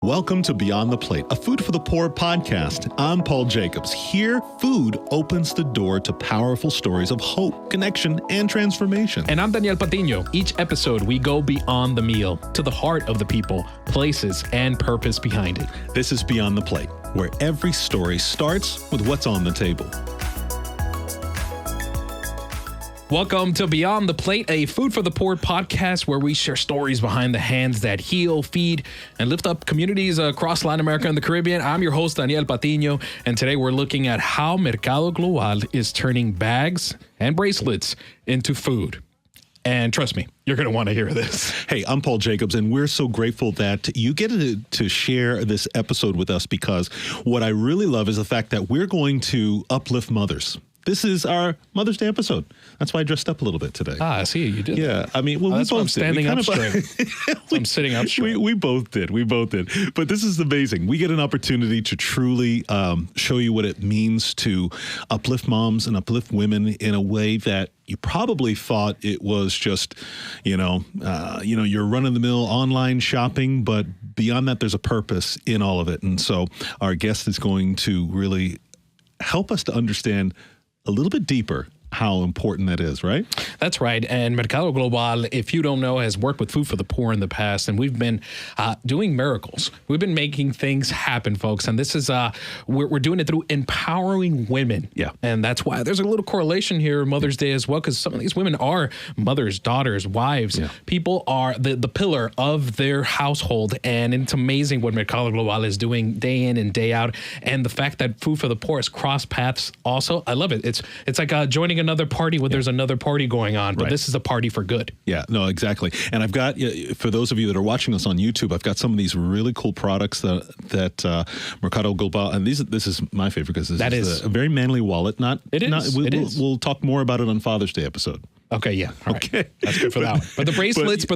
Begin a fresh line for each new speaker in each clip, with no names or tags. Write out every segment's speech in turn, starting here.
Welcome to Beyond the Plate, a Food for the Poor podcast. I'm Paul Jacobs. Here, food opens the door to powerful stories of hope, connection, and transformation.
And I'm Daniel Patiño. Each episode, we go beyond the meal to the heart of the people, places, and purpose behind it.
This is Beyond the Plate, where every story starts with what's on the table.
Welcome to Beyond the Plate, a Food for the Poor podcast where we share stories behind the hands that heal, feed, and lift up communities across Latin America and the Caribbean. I'm your host, Daniel Patiño, and today we're looking at how Mercado Global is turning bags and bracelets into food. And trust me, you're going to want to hear this.
Hey, I'm Paul Jacobs, and we're so grateful that you get to share this episode with us, because what I really love is the fact that we're going to uplift mothers. This is our Mother's Day episode. That's why I dressed up a little bit today.
I see you did.
Yeah, I mean, well, we
that's
both
why I'm standing up straight. I'm sitting up straight.
We both did. But this is amazing. We get an opportunity to truly show you what it means to uplift moms and uplift women in a way that you probably thought it was just, your run-of-the-mill online shopping. But beyond that, there's a purpose in all of it. And so our guest is going to really help us to understand a little bit deeper how important that is, right? That's right.
And Mercado Global, if you don't know, has worked with Food for the Poor in the past, and we've been doing miracles. We've been making things happen, folks. And this is, we're doing it through empowering women.
Yeah.
And that's why there's a little correlation here, Mother's Day as well, because some of these women are mothers, daughters, wives. Yeah. People are the pillar of their household. And it's amazing what Mercado Global is doing day in and day out. And the fact that Food for the Poor has crossed paths also, I love it. It's like joining another party where there's another party going on, but this is a party for good.
Yeah, no, exactly. And I've got, for those of you that are watching us on YouTube, I've got some of these really cool products that Mercado Global, and this is my favorite because this is a very manly wallet.
It is.
We'll talk more about it on Father's Day episode.
Okay, yeah. All right.
Okay.
That's good for that one. But the bracelets,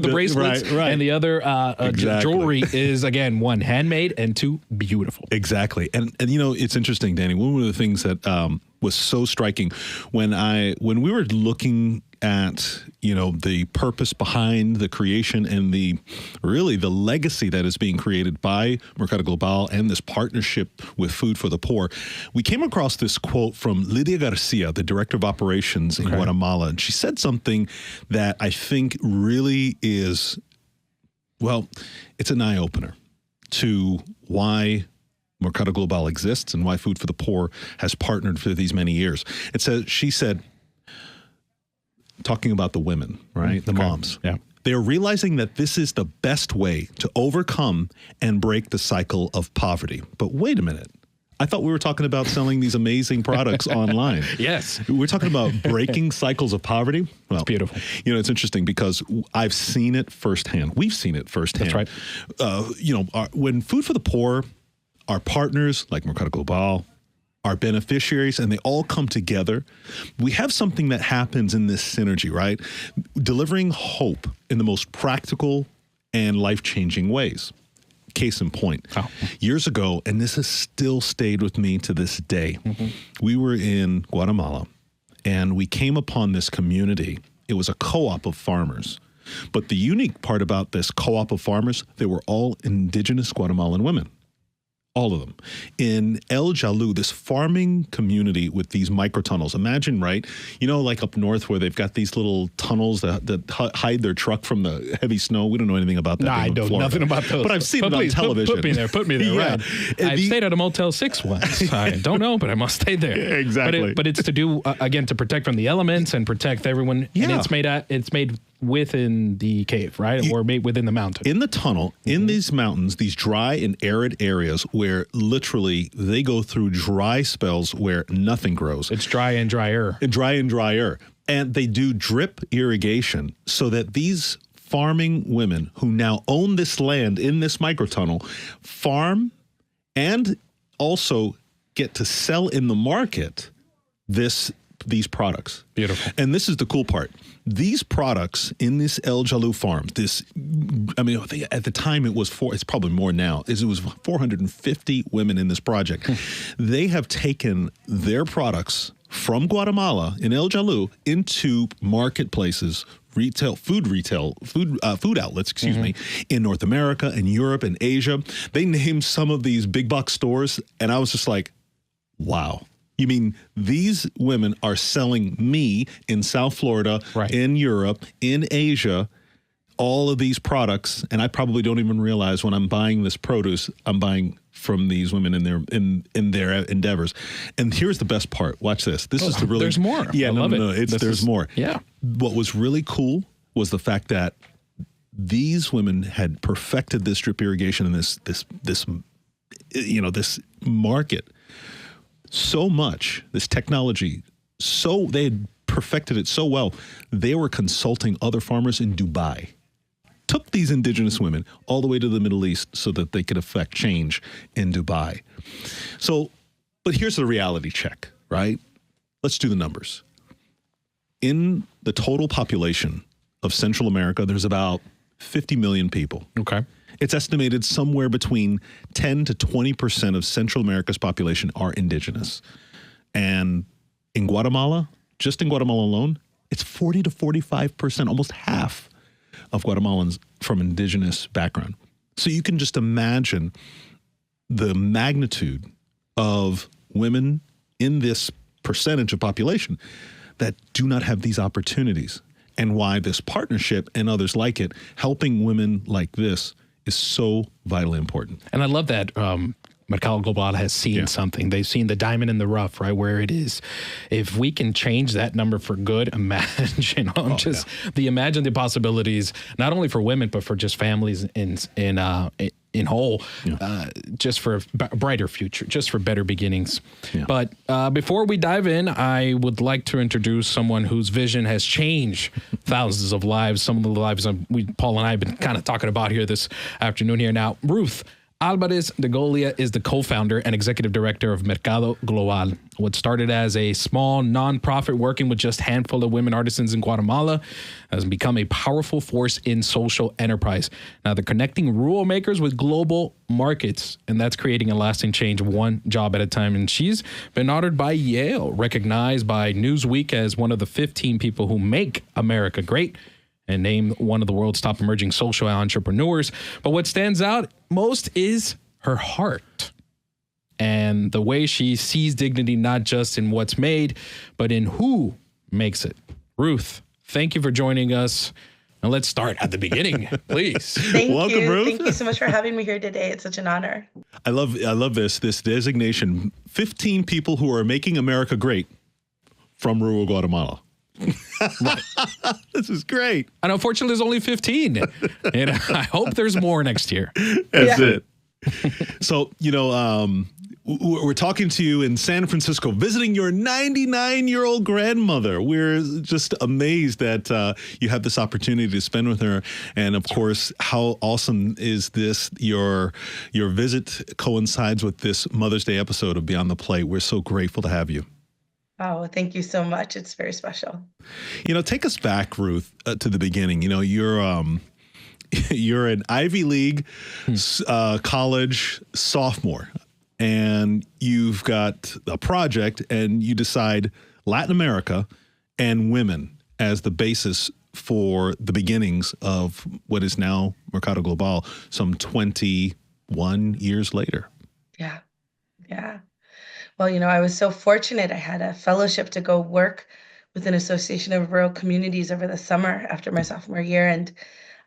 right.
And the other jewelry is, again, one, handmade, and two, beautiful.
Exactly. And it's interesting, Danny. One of the things that was so striking when we were looking at, the purpose behind the creation and the legacy that is being created by Mercado Global and this partnership with Food for the Poor, we came across this quote from Lidia Garcia, the director of operations in Guatemala. And she said something that I think really is, it's an eye-opener to why Mercado Global exists and why Food for the Poor has partnered for these many years. She said, talking about the women, right? The moms.
Yeah.
They're realizing that this is the best way to overcome and break the cycle of poverty. But wait a minute. I thought we were talking about selling these amazing products online.
Yes.
We're talking about breaking cycles of poverty.
Well, it's beautiful.
It's interesting because I've seen it firsthand. We've seen it firsthand.
That's right.
When Food for the Poor, our partners like Mercado Global, our beneficiaries, and they all come together, we have something that happens in this synergy, right? Delivering hope in the most practical and life-changing ways. Case in point, years ago, and this has still stayed with me to this day, we were in Guatemala, and we came upon this community. It was a co-op of farmers. But the unique part about this co-op of farmers, they were all indigenous Guatemalan women. All of them. In El Jalu, this farming community with these microtunnels. Imagine, right? Like up north where they've got these little tunnels that hide their truck from the heavy snow. We don't know anything about that.
I know nothing about those.
But I've seen it on television.
Put me there,
yeah.
right. I've stayed at a Motel 6 once. I don't know, but I must stay there.
Exactly.
But it's to do, again, to protect from the elements and protect everyone. Yeah. And it's made within the cave, right? Or made within the mountain.
In the tunnel, in these mountains, these dry and arid areas where literally they go through dry spells where nothing grows.
It's dry and drier.
And they do drip irrigation so that these farming women who now own this land in this microtunnel farm and also get to sell in the market these products.
Beautiful.
And this is the cool part. These products in this El Jalu farm, at the time it's probably more now, it was 450 women in this project. They have taken their products from Guatemala in El Jalou into marketplaces, food outlets, excuse me, in North America and Europe and Asia. They named some of these big box stores, and I was just like, wow. You mean these women are selling me in South Florida, in Europe, in Asia, all of these products, and I probably don't even realize when I'm buying this produce, I'm buying from these women in their endeavors. And here's the best part. Watch this. This is the really...
There's more.
Yeah,
I love it.
There's more.
Yeah.
What was really cool was the fact that these women had perfected this drip irrigation and this market so much, this technology, so they had perfected it so well, they were consulting other farmers in Dubai. Took these indigenous women all the way to the Middle East so that they could affect change in Dubai. So, but here's the reality check, right? Let's do the numbers. In the total population of Central America, there's about 50 million people.
Okay.
It's estimated somewhere between 10 to 20% of Central America's population are indigenous. And in Guatemala, just in Guatemala alone, it's 40 to 45%, almost half of Guatemalans from indigenous background. So you can just imagine the magnitude of women in this percentage of population that do not have these opportunities, and why this partnership and others like it, helping women like this, is so vitally important.
And I love that Mercado Global has seen something. They've seen the diamond in the rough, right, where it is. If we can change that number for good, imagine imagine the possibilities, not only for women, but for just families in whole, just for a brighter future, just for better beginnings. Yeah. But before we dive in, I would like to introduce someone whose vision has changed thousands of lives, some of the lives Paul and I have been kind of talking about here this afternoon here now. Ruth Álvarez-DeGolia is the co-founder and executive director of Mercado Global. What started as a small nonprofit working with just a handful of women artisans in Guatemala has become a powerful force in social enterprise. Now they're connecting rural makers with global markets, and that's creating a lasting change one job at a time. And she's been honored by Yale, recognized by Newsweek as one of the 15 people who make America great, and named one of the world's top emerging social entrepreneurs. But what stands out most is her heart and the way she sees dignity, not just in what's made, but in who makes it. Ruth, thank you for joining us. And let's start at the beginning, please.
Welcome, Ruth. Thank you so much for having me here today. It's such an honor.
I love this designation. 15 people who are making America great from rural Guatemala. Right. This is great.
And unfortunately, there's only 15. And I hope there's more next year.
That's it. So, we're talking to you in San Francisco, visiting your 99-year-old grandmother. We're just amazed that you have this opportunity to spend with her. And of course, how awesome is this? Your visit coincides with this Mother's Day episode of Beyond the Plate. We're so grateful to have you.
Oh, thank you so much. It's very special.
Take us back, Ruth, to the beginning. You're an Ivy League college sophomore, and you've got a project, and you decide Latin America and women as the basis for the beginnings of what is now Mercado Global some 21 years later.
Yeah. Well, I was so fortunate. I had a fellowship to go work with an association of rural communities over the summer after my sophomore year. And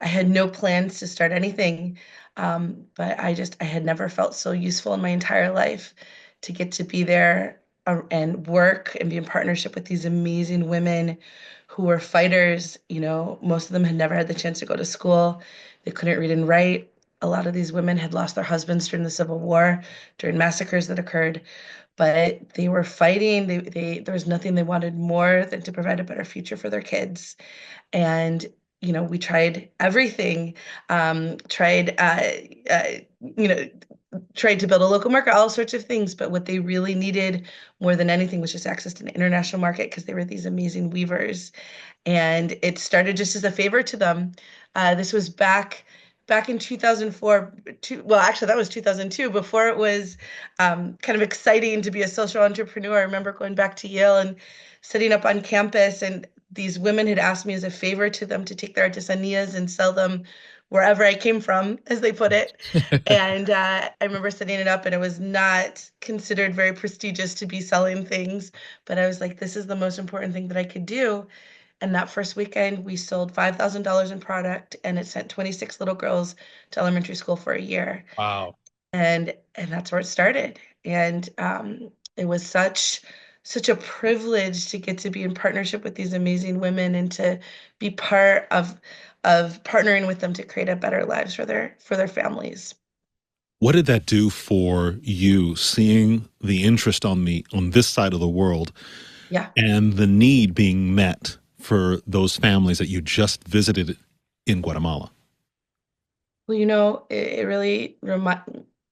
I had no plans to start anything. But I had never felt so useful in my entire life to get to be there and work and be in partnership with these amazing women who were fighters. Most of them had never had the chance to go to school. They couldn't read and write. A lot of these women had lost their husbands during the Civil War, during massacres that occurred. But they were fighting. There was nothing they wanted more than to provide a better future for their kids. And, we tried everything, tried to build a local market, all sorts of things. But what they really needed more than anything was just access to an international market, because they were these amazing weavers. And it started just as a favor to them. This was back back in 2004, well, actually, that was 2002, before it was kind of exciting to be a social entrepreneur. I remember going back to Yale and sitting up on campus, and these women had asked me as a favor to them to take their artesanías and sell them wherever I came from, as they put it. And I remember setting it up, and it was not considered very prestigious to be selling things, but I was like, this is the most important thing that I could do. And that first weekend, we sold $5,000 in product, and it sent 26 little girls to elementary school for a year.
Wow.
And that's where it started. And it was such a privilege to get to be in partnership with these amazing women and to be part of partnering with them to create a better lives for their families.
What did that do for you, seeing the interest on this side of the world,
Yeah.
and the need being met for those families that you just visited in Guatemala?
Well, it really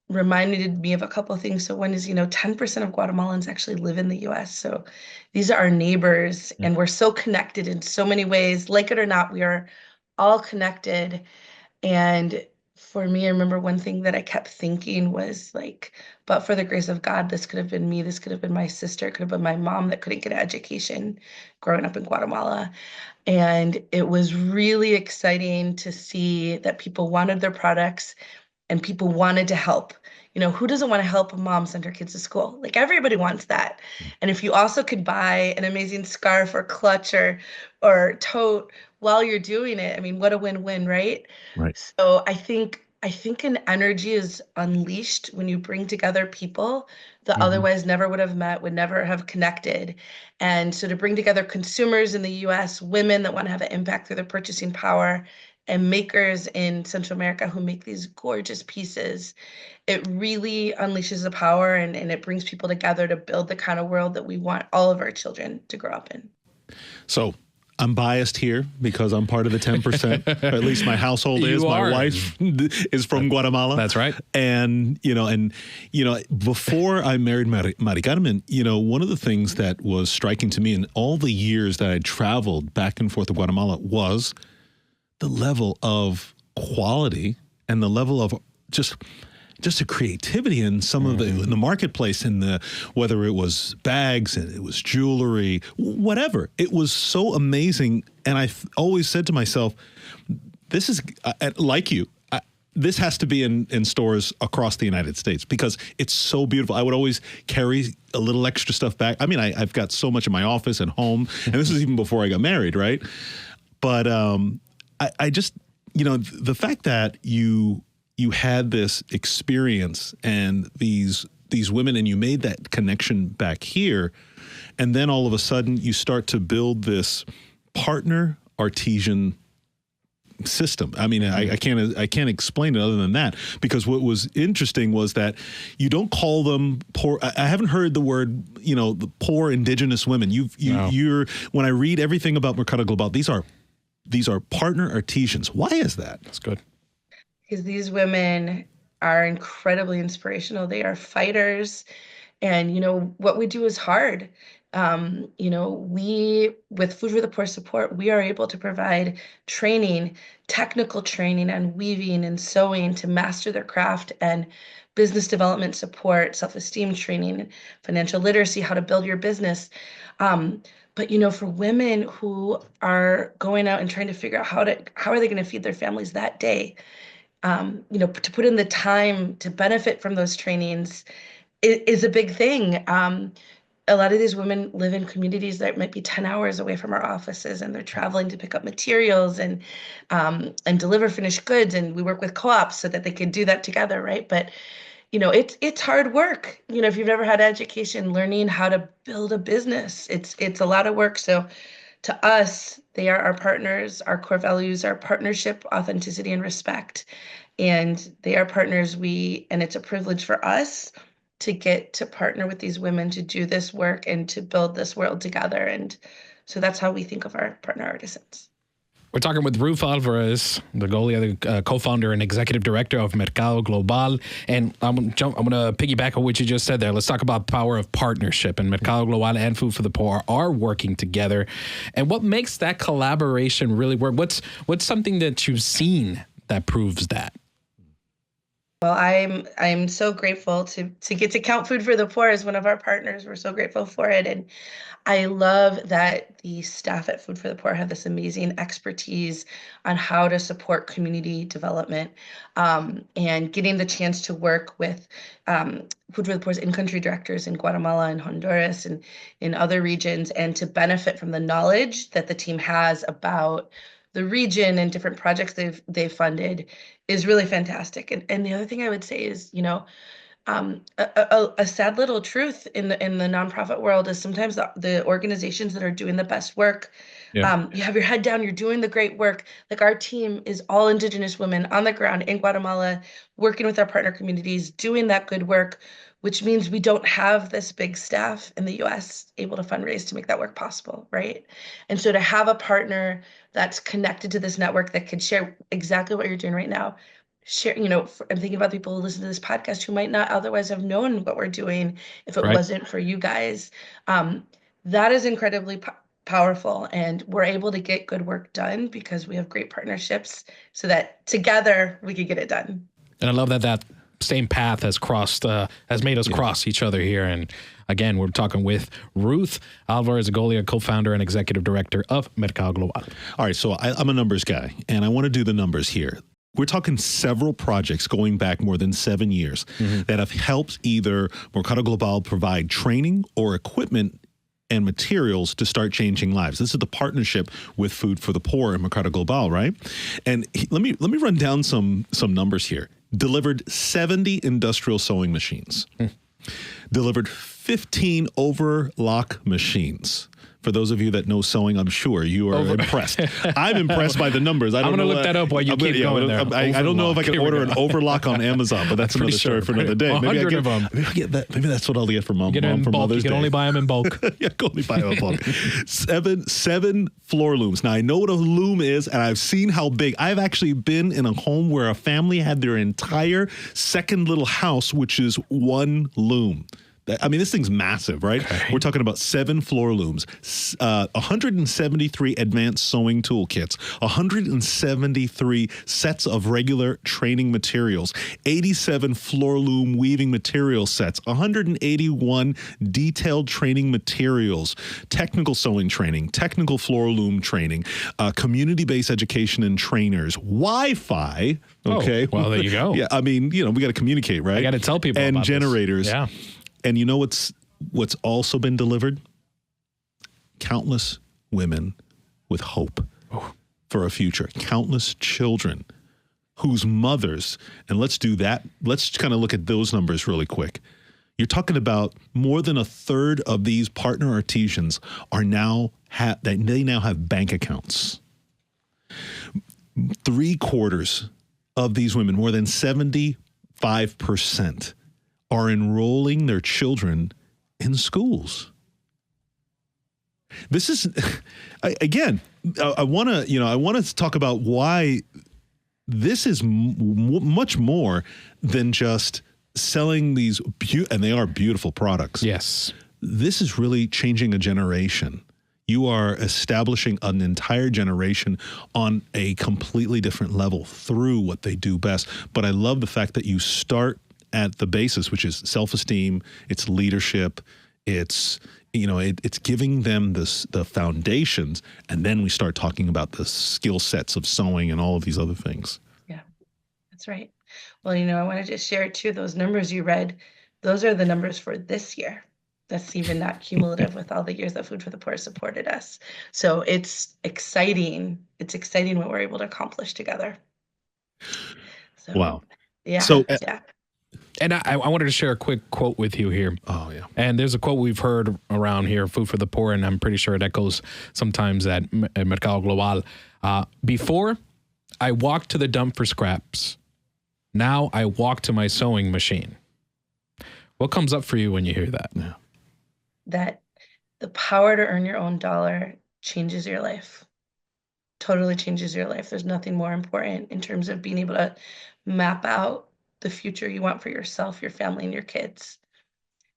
reminded me of a couple of things. So one is, 10% of Guatemalans actually live in the US. So these are our neighbors, and we're so connected in so many ways. Like it or not, we are all connected. And for me, I remember one thing that I kept thinking was like, but for the grace of God, this could have been me. This could have been my sister. It could have been my mom that couldn't get an education growing up in Guatemala. And it was really exciting to see that people wanted their products and people wanted to help. Who doesn't want to help a mom send her kids to school? Like, everybody wants that. And if you also could buy an amazing scarf or clutch or tote while you're doing it, I mean, what a win-win, right?
Right.
So I think an energy is unleashed when you bring together people that otherwise never would have met, would never have connected. And so to bring together consumers in the US, women that want to have an impact through their purchasing power, and makers in Central America who make these gorgeous pieces, it really unleashes the power, and it brings people together to build the kind of world that we want all of our children to grow up in.
So I'm biased here because I'm part of the 10%, or at least my household is. My wife is from Guatemala.
That's right.
And, before I married Mari Carmen, one of the things that was striking to me in all the years that I traveled back and forth to Guatemala was the level of quality and the level of just the creativity in some of in the marketplace, whether it was bags and it was jewelry, whatever. It was so amazing. And I always said to myself, this is like you. This has to be in stores across the United States because it's so beautiful. I would always carry a little extra stuff back. I mean, I've got so much in my office and home, and this is even before I got married, right? But I just, the fact that you had this experience and these women, and you made that connection back here, and then all of a sudden you start to build this partner artisan system. I mean, I can't explain it other than that, because what was interesting was that you don't call them poor. I haven't heard the word, the poor indigenous women. You're when I read everything about Mercado Global, these are partner artisans. Why is that?
That's good.
Because these women are incredibly inspirational. They are fighters. And, what we do is hard. We, with Food for the Poor support, we are able to provide training, technical training on weaving and sewing to master their craft, and business development support, self-esteem training, financial literacy, how to build your business. But, for women who are going out and trying to figure out how are they going to feed their families that day, to put in the time to benefit from those trainings is a big thing. A lot of these women live in communities that might be 10 hours away from our offices, and they're traveling to pick up materials and deliver finished goods. And we work with co-ops so that they can do that together, right? But it's hard work. If you've never had education, learning how to build a business, it's a lot of work. So to us, they are our partners. Our core values are partnership, authenticity, and respect. And they are partners. And it's a privilege for us to get to partner with these women to do this work and to build this world together. And so that's how we think of our partner artisans.
We're talking with Ruth Álvarez-DeGolia, the co-founder and executive director of Mercado Global. And I'm going to piggyback on what you just said there. Let's talk about the power of partnership. And Mercado Global and Food for the Poor are working together. And what makes that collaboration really work? What's something that you've seen that proves that?
Well, I'm so grateful to get to Count Food for the Poor as one of our partners. We're so grateful for it. And I love that the staff at Food for the Poor have this amazing expertise on how to support community development, and getting the chance to work with Food for the Poor's in-country directors in Guatemala and Honduras and in other regions, and to benefit from the knowledge that the team has about the region and different projects they've funded is really fantastic. And the other thing I would say is, a sad little truth in the nonprofit world is sometimes the organizations that are doing the best work,
Yeah.
you have your head down, you're doing the great work. Like our team is all indigenous women on the ground in Guatemala, working with our partner communities, doing that good work, which means we don't have this big staff in the US able to fundraise to make that work possible, right? And so to have a partner that's connected to this network that can share exactly what you're doing right now, share, I'm thinking about people who listen to this podcast who might not otherwise have known what we're doing if it
Right.
wasn't for you guys. That is incredibly powerful, and we're able to get good work done because we have great partnerships so that together we can get it done.
And I love that same path has made us cross each other here. And again, we're talking with Ruth Álvarez-DeGolia, co-founder and executive director of Mercado Global.
All right, so I'm a numbers guy, and I want to do the numbers here. We're talking several projects going back more than 7 years that have helped either Mercado Global provide training or equipment and materials to start changing lives. This is the partnership with Food for the Poor and Mercado Global, right? And let me run down some numbers here. Delivered 70 industrial sewing machines. Delivered 15 overlock machines. For those of you that know sewing, I'm sure you are impressed. I'm impressed by the numbers. I'm
going to look that up while you keep going there.
I don't know if I can order an overlock on Amazon, but that's another story for another day.
100 of them.
Maybe that's what I'll get from mom for Mother's Day.
You can only buy them in bulk.
Yeah, can only buy them in bulk. Seven floor looms. Now, I know what a loom is, and I've seen how big. I've actually been in a home where a family had their entire second little house, which is one loom. I mean, this thing's massive, right? Okay. We're talking about 7 floor looms, 173 advanced sewing toolkits, 173 sets of regular training materials, 87 floor loom weaving material sets, 181 detailed training materials, technical sewing training, technical floor loom training, community-based education and trainers, Wi-Fi. Okay.
Oh, well, there you go.
Yeah, I mean, we got to communicate, right?
I got to tell people
and
about
generators.
This. Yeah.
And you know what's also been delivered? Countless women with hope for a future. Countless children whose mothers, and let's do that. Let's kind of look at those numbers really quick. You're talking about more than a third of these partner artisans are now they now have bank accounts. 3/4 of these women, more than 75%, are enrolling their children in schools. This is, again, I want to talk about why this is much more than just selling these, and they are beautiful products.
Yes.
This is really changing a generation. You are establishing an entire generation on a completely different level through what they do best. But I love the fact that you start at the basis, which is self-esteem, it's leadership, it's giving them the foundations, and then we start talking about the skill sets of sewing and all of these other things.
Yeah, that's right. Well, I want to just share too, those numbers you read, those are the numbers for this year. That's even not cumulative with all the years that Food for the Poor supported us. So it's exciting. It's exciting what we're able to accomplish together. So,
wow.
Yeah.
So,
yeah.
And I wanted to share a quick quote with you here.
Oh, yeah.
And there's a quote we've heard around here, Food for the Poor, and I'm pretty sure it echoes sometimes at Mercado Global. Before, I walked to the dump for scraps. Now I walk to my sewing machine. What comes up for you when you hear that?
Yeah.
That the power to earn your own dollar changes your life. Totally changes your life. There's nothing more important in terms of being able to map out the future you want for yourself, your family, and your kids.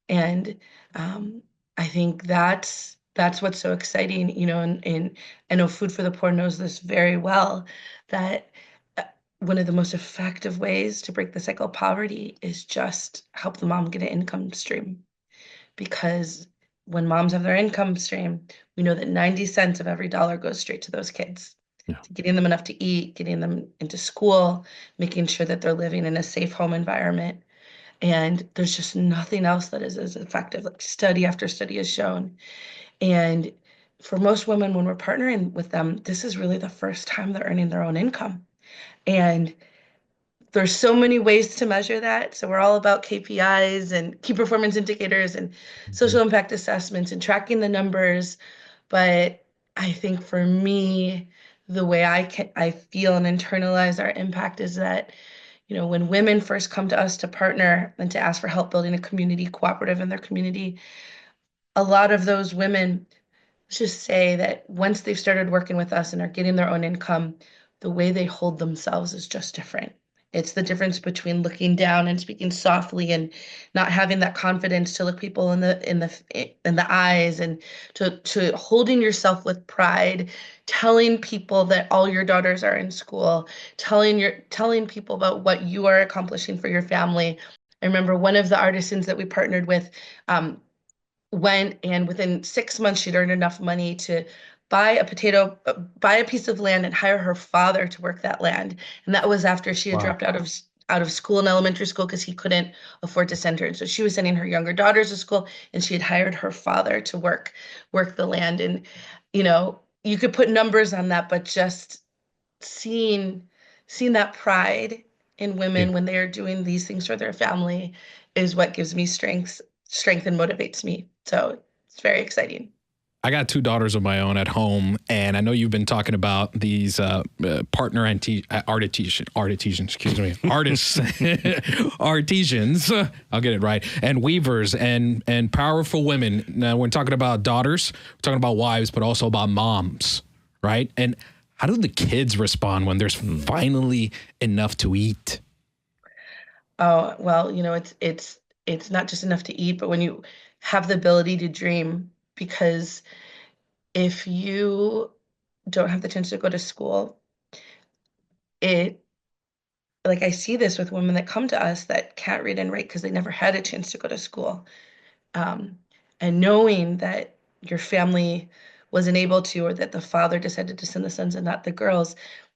And I think that's what's so exciting, and I know Food for the Poor knows this very well, that one of the most effective ways to break the cycle of poverty is just help the mom get an income stream. Because when moms have their income stream, we know that 90 cents of every dollar goes straight to those kids,
Yeah.
to getting them enough to eat, getting them into school, making sure that they're living in a safe home environment. And there's just nothing else that is as effective. Like study after study has shown. And for most women, when we're partnering with them, this is really the first time they're earning their own income. And there's so many ways to measure that. So we're all about KPIs and key performance indicators and social impact assessments and tracking the numbers. But I think for me, the way I feel and internalize our impact is that, when women first come to us to partner and to ask for help building a community cooperative in their community, a lot of those women just say that once they've started working with us and are getting their own income, the way they hold themselves is just different. It's the difference between looking down and speaking softly and not having that confidence to look people in the eyes, and to holding yourself with pride, telling people that all your daughters are in school, telling people about what you are accomplishing for your family. I remember one of the artisans that we partnered with, went, and within 6 months she'd earned enough money to buy a piece of land and hire her father to work that land. And that was after she had
Wow.
dropped out of school in elementary school because he couldn't afford to send her. And so she was sending her younger daughters to school, and she had hired her father to work the land. And you could put numbers on that, but just seeing that pride in
Yeah.
women when they are doing these things for their family is what gives me strength and motivates me. So it's very exciting.
I got two daughters of my own at home, and I know you've been talking about these partner artisans, artisans. I'll get it right, and weavers and powerful women. Now we're talking about daughters, we're talking about wives, but also about moms, right? And how do the kids respond when there's finally enough to eat?
Oh, well, it's not just enough to eat, but when you have the ability to dream, because if you don't have the chance to go to school, it like I see this with women that come to us that can't read and write because they never had a chance to go to school. Um, and knowing that your family wasn't able to, or that the father decided to send the sons and not the girls,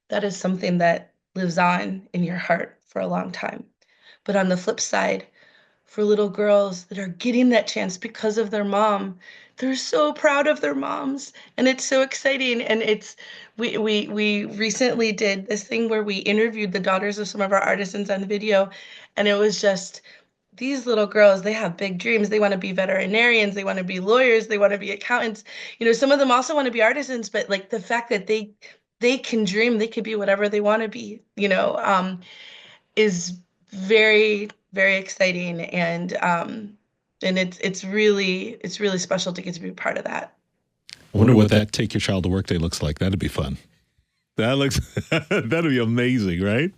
that is something that lives on in your heart for a long time. But on the flip side, for little girls that are getting that chance because of their mom, they're so proud of their moms, and it's so exciting. And we recently did this thing where we interviewed the daughters of some of our artisans on video, and it was just these little girls, they have big dreams. They want to be veterinarians, they want to be lawyers, they want to be accountants. Some of them also want to be artisans, but like the fact that they can dream, they could be whatever they want to be, is very, very exciting. And it's really special to get to be part of that.
I wonder what that take your child to work day looks like. That'd be fun. That'd be amazing, right?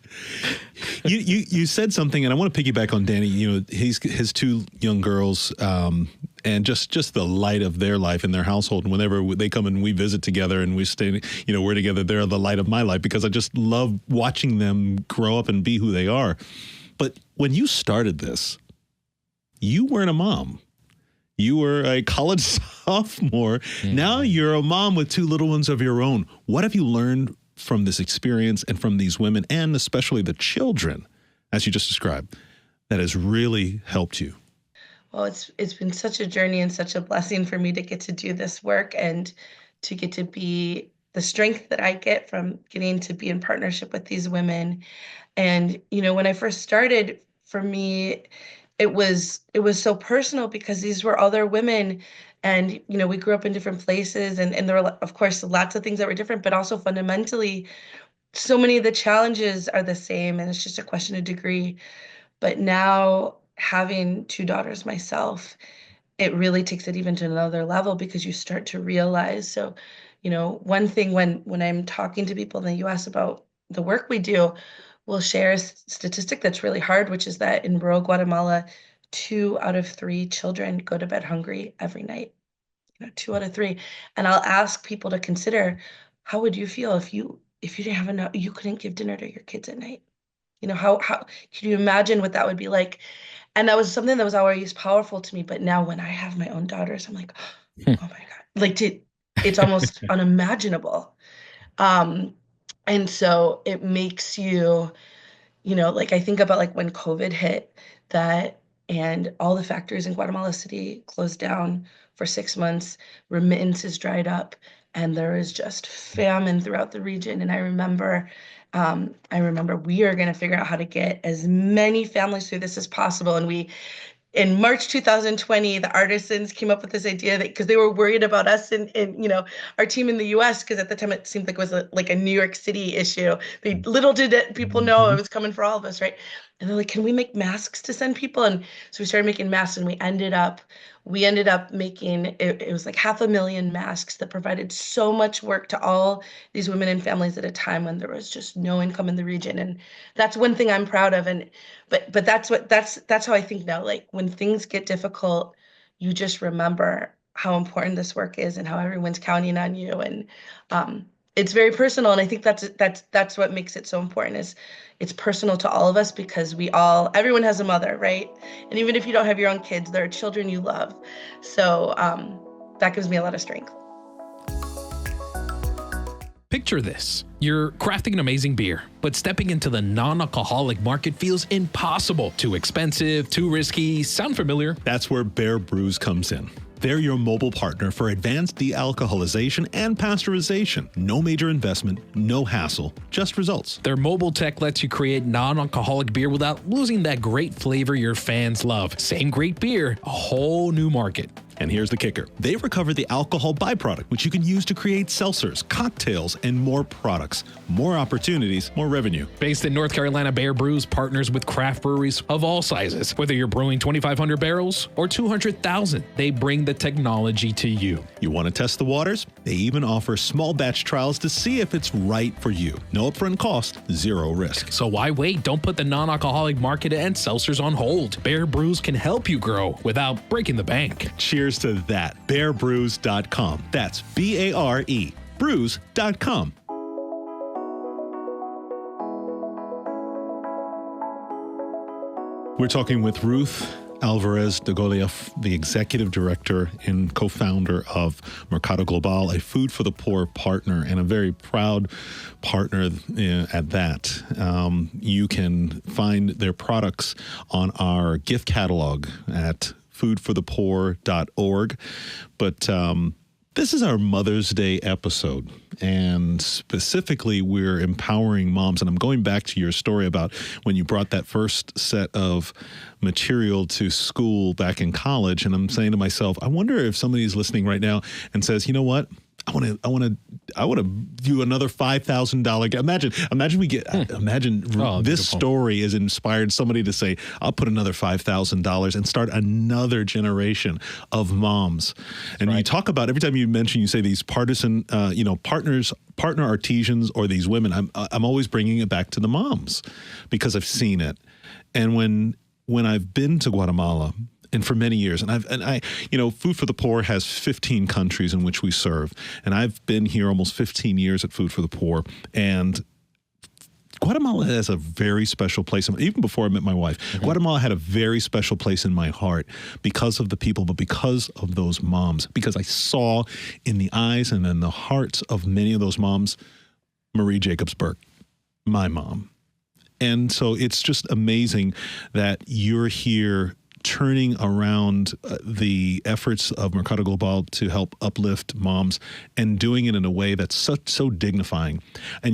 You said something, and I want to piggyback on Danny. His two young girls, and just the light of their life in their household. And whenever they come and we visit together and we stay, we're together, they're the light of my life because I just love watching them grow up and be who they are. But when you started this, you weren't a mom. You were a college sophomore. Mm-hmm. Now you're a mom with two little ones of your own. What have you learned from this experience and from these women, and especially the children, as you just described, that has really helped you?
Well, it's been such a journey and such a blessing for me to get to do this work and to get to be the strength that I get from getting to be in partnership with these women. And, when I first started, for me, it was so personal because these were other women, and we grew up in different places, and there were, of course, lots of things that were different, but also fundamentally so many of the challenges are the same, and it's just a question of degree. But now, having two daughters myself, it really takes it even to another level because you start to realize. So one thing when I'm talking to people in the US about the work we do, we'll share a statistic that's really hard, which is that in rural Guatemala, 2 out of 3 children go to bed hungry every night. 2 out of 3. And I'll ask people to consider, how would you feel if you didn't have enough, you couldn't give dinner to your kids at night. You know, how can you imagine what that would be like? And that was something that was always powerful to me. But now when I have my own daughters, I'm like, oh my God, like it's almost unimaginable. And so it makes you, like I think about like when COVID hit that and all the factories in Guatemala City closed down for 6 months, remittances dried up, and there was just famine throughout the region. And I remember we are going to figure out how to get as many families through this as possible. And in March 2020, the Artisans came up with this idea that because they were worried about us and our team in the U.S. because at the time it seemed like it was like a New York City issue. Little did people know it was coming for all of us, right? And they're like, "Can we make masks to send people?" And so we started making masks, and we ended up making it was like 500,000 masks that provided so much work to all these women and families at a time when there was just no income in the region. And that's one thing I'm proud of. And but that's how I think now. Like when things get difficult, you just remember how important this work is and how everyone's counting on you. And it's very personal. And I think that's what makes it so important is it's personal to all of us because everyone has a mother, right? And even if you don't have your own kids, there are children you love. So that gives me a lot of strength.
Picture this. You're crafting an amazing beer, but stepping into the non-alcoholic market feels impossible. Too expensive, too risky. Sound familiar?
That's where Brews comes in. They're your mobile partner for advanced de-alcoholization and pasteurization. No major investment, no hassle, just results.
Their mobile tech lets you create non-alcoholic beer without losing that great flavor your fans love. Same great beer, a whole new market.
And here's the kicker. They recover the alcohol byproduct, which you can use to create seltzers, cocktails, and more products. More opportunities, more revenue.
Based in North Carolina, Brews partners with craft breweries of all sizes. Whether you're brewing 2,500 barrels or 200,000, they bring the technology to you.
You want to test the waters? They even offer small batch trials to see if it's right for you. No upfront cost, zero risk.
So why wait? Don't put the non-alcoholic market and seltzers on hold. Brews can help you grow without breaking the bank.
Cheers to that. Brews.com. That's B-A-R-E. Brews.com. We're talking with Ruth Álvarez-DeGolia, the executive director and co-founder of Mercado Global, a food for the poor partner and a very proud partner at that. You can find their products on our gift catalog at foodforthepoor.org. But this is our Mother's Day episode, and specifically we're empowering moms. And I'm going back to your story about when you brought that first set of material to school back in college, and I'm saying to myself, I wonder if somebody's listening right now and says, you know what? I want to do another $5,000. Imagine we get. Imagine this
beautiful.
Story has inspired somebody to say, "I'll put another $5,000 and start another generation of moms." And you talk about every time you mention, you say these partisan, partner artisans or these women. I'm always bringing it back to the moms because I've seen it, and when I've been to Guatemala. And for many years, and I, Food for the Poor has 15 countries in which we serve, and I've been here almost 15 years at Food for the Poor, and Guatemala has a very special place. Even before I met my wife, Guatemala had a very special place in my heart because of the people, but because of those moms, because I saw in the eyes and in the hearts of many of those moms, Marie Jacobs-Burke, my mom. And so it's just amazing that you're here turning around the efforts of Mercado Global to help uplift moms and doing it in a way that's so dignifying. And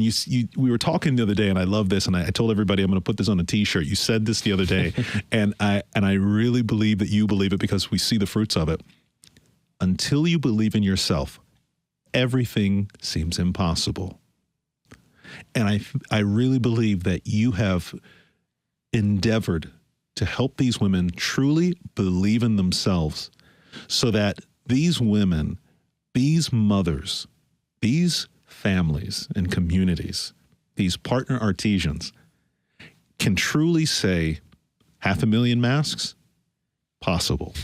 we were talking the other day, and I love this, and I told everybody I'm going to put this on a T-shirt. You said this the other day, and I really believe that you believe it because we see the fruits of it. Until you believe in yourself, everything seems impossible. And I really believe that you have endeavored to help these women truly believe in themselves so that these women, these mothers, these families and communities, these partner artisans can truly say 500,000 masks? Possible.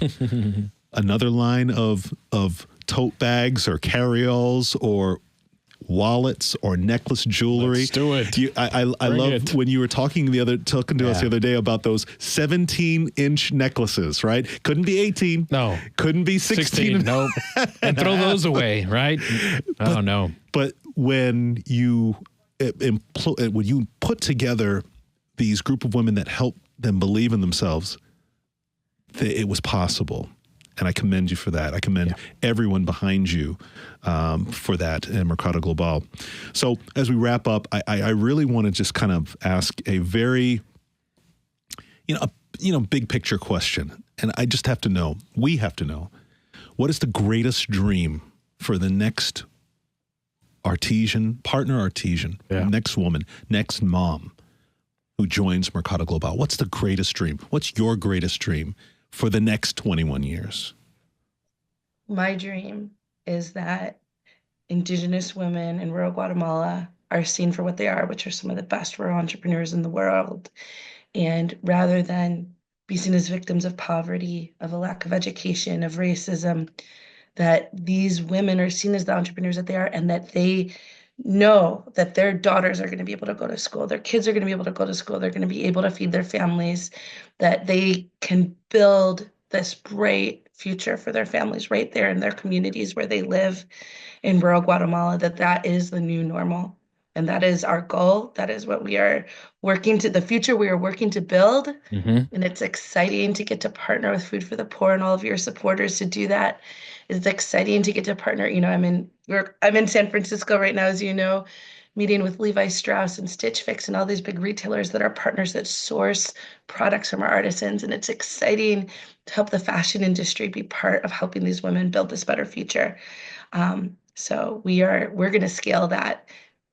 Another line of tote bags or carry-alls or wallets or necklace jewelry.
Let's do it.
I love when you were talking to us the other day about those 17-inch necklaces, right? Couldn't be 18.
No.
Couldn't be 16.
No. And throw those away, right? Oh, no.
But when you put together these group of women that help them believe in themselves, it was possible. And I commend you for that. I commend everyone behind you for that in Mercado Global. So as we wrap up, I really want to just kind of ask a very, big picture question. And I just have to know, we have to know, what is the greatest dream for the next partner artisan, next woman, next mom who joins Mercado Global? What's the greatest dream? What's your greatest dream for the next 21 years?
My dream is that indigenous women in rural Guatemala are seen for what they are, which are some of the best rural entrepreneurs in the world. And rather than be seen as victims of poverty, of a lack of education, of racism, that these women are seen as the entrepreneurs that they are, and that they know that their daughters are going to be able to go to school, their kids are going to be able to go to school, they're going to be able to feed their families, that they can build this bright future for their families right there in their communities where they live in rural Guatemala, that is the new normal. And that is our goal. That is what we are working to, the future we are working to build. Mm-hmm. And it's exciting to get to partner with Food for the Poor and all of your supporters to do that. It's exciting to get to partner. I'm in San Francisco right now, as you know, meeting with Levi Strauss and Stitch Fix and all these big retailers that are partners that source products from our artisans. And it's exciting to help the fashion industry be part of helping these women build this better future. So we're going to scale that.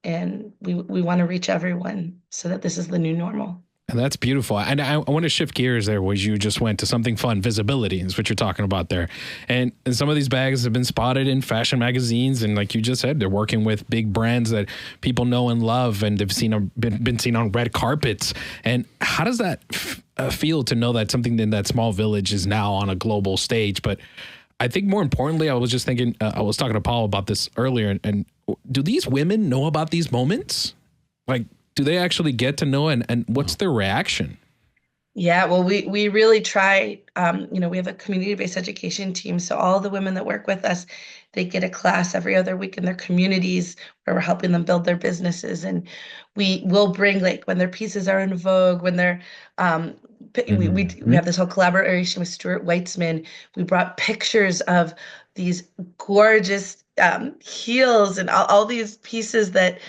And we want to reach everyone so that this is the new normal.
And that's beautiful. And I want to shift gears there where you just went to something fun. Visibility is what you're talking about there. And some of these bags have been spotted in fashion magazines. And like you just said, they're working with big brands that people know and love. And they've been seen on red carpets. And how does that feel to know that something in that small village is now on a global stage? But I think more importantly, I was just thinking, I was talking to Paul about this earlier, and do these women know about these moments? Like, do they actually get to know, and what's their reaction?
Yeah, well, we really try, we have a community-based education team. So all the women that work with us, they get a class every other week in their communities where we're helping them build their businesses. And we will bring, like, when their pieces are in vogue, when they're, we have this whole collaboration with Stuart Weitzman. We brought pictures of these gorgeous heels and all these pieces that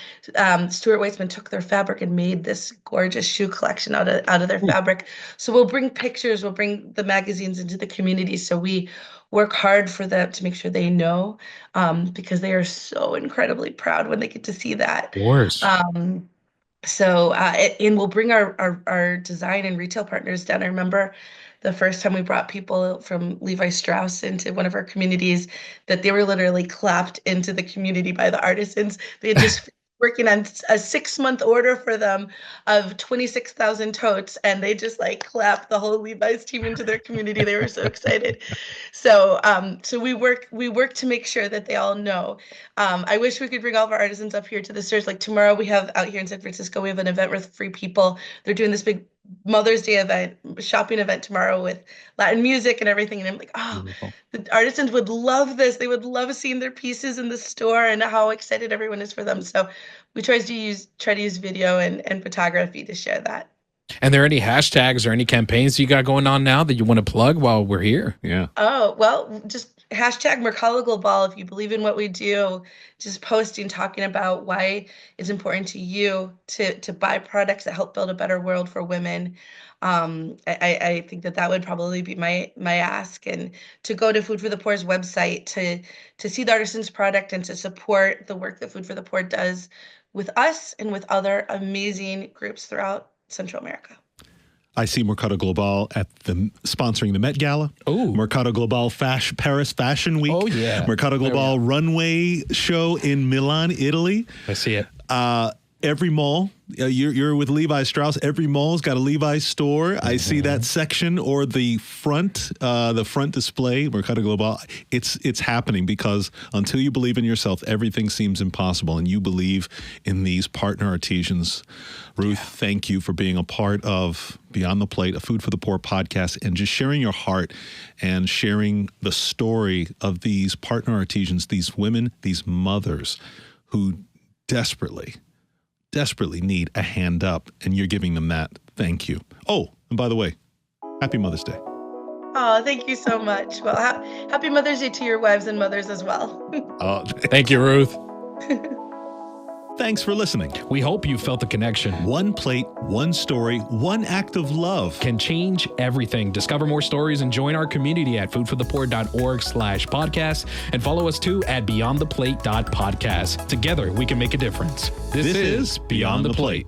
Stuart Weitzman took their fabric and made this gorgeous shoe collection out of their fabric. So we'll bring pictures, we'll bring the magazines into the community. So we work hard for them to make sure they know, because they are so incredibly proud when they get to see that.
Of course.
And we'll bring our design and retail partners down. I remember the first time we brought people from Levi Strauss into one of our communities, that they were literally clapped into the community by the artisans. They had just working on a 6-month order for them of 26,000 totes, and they just clapped the whole Levi's team into their community. They were so excited. So we work to make sure that they all know. I wish we could bring all of our artisans up here to the stores. Like tomorrow, we have out here in San Francisco, we have an event with free people. They're doing this big Mother's Day event, shopping event tomorrow with Latin music and everything. And I'm like, beautiful. The artisans would love this. They would love seeing their pieces in the store and how excited everyone is for them. So we try to use video and photography to share that.
And there any hashtags or any campaigns you got going on now that you want to plug while we're here? Yeah.
Oh, well, just hashtag Mercado Global if you believe in what we do. Just posting, talking about why it's important to you to buy products that help build a better world for women. I think that would probably be my ask, and to go to Food for the Poor's website to see the artisans' product and to support the work that Food for the Poor does with us and with other amazing groups throughout Central America.
I see Mercado Global sponsoring the Met Gala.
Oh,
Mercado Global Paris Fashion Week.
Oh, yeah.
Mercado Global runway show in Milan, Italy.
I see it.
every mall, you're with Levi Strauss. Every mall's got a Levi store. I see that section or the front display, Mercado Global. It's happening because until you believe in yourself, everything seems impossible. And you believe in these partner artisans. Ruth, thank you for being a part of Beyond the Plate, a Food for the Poor podcast, and just sharing your heart and sharing the story of these partner artisans, these women, these mothers who desperately need a hand up, and you're giving them that. Thank you. Oh, and by the way, happy Mother's Day.
Oh, thank you so much. Well, happy Mother's Day to your wives and mothers as well.
Thank you, Ruth.
Thanks for listening.
We hope you felt the connection.
One plate, one story, one act of love
can change everything. Discover more stories and join our community at foodforthepoor.org/podcast, and follow us too at beyondtheplate.podcast. Together, we can make a difference. This is Beyond the Plate.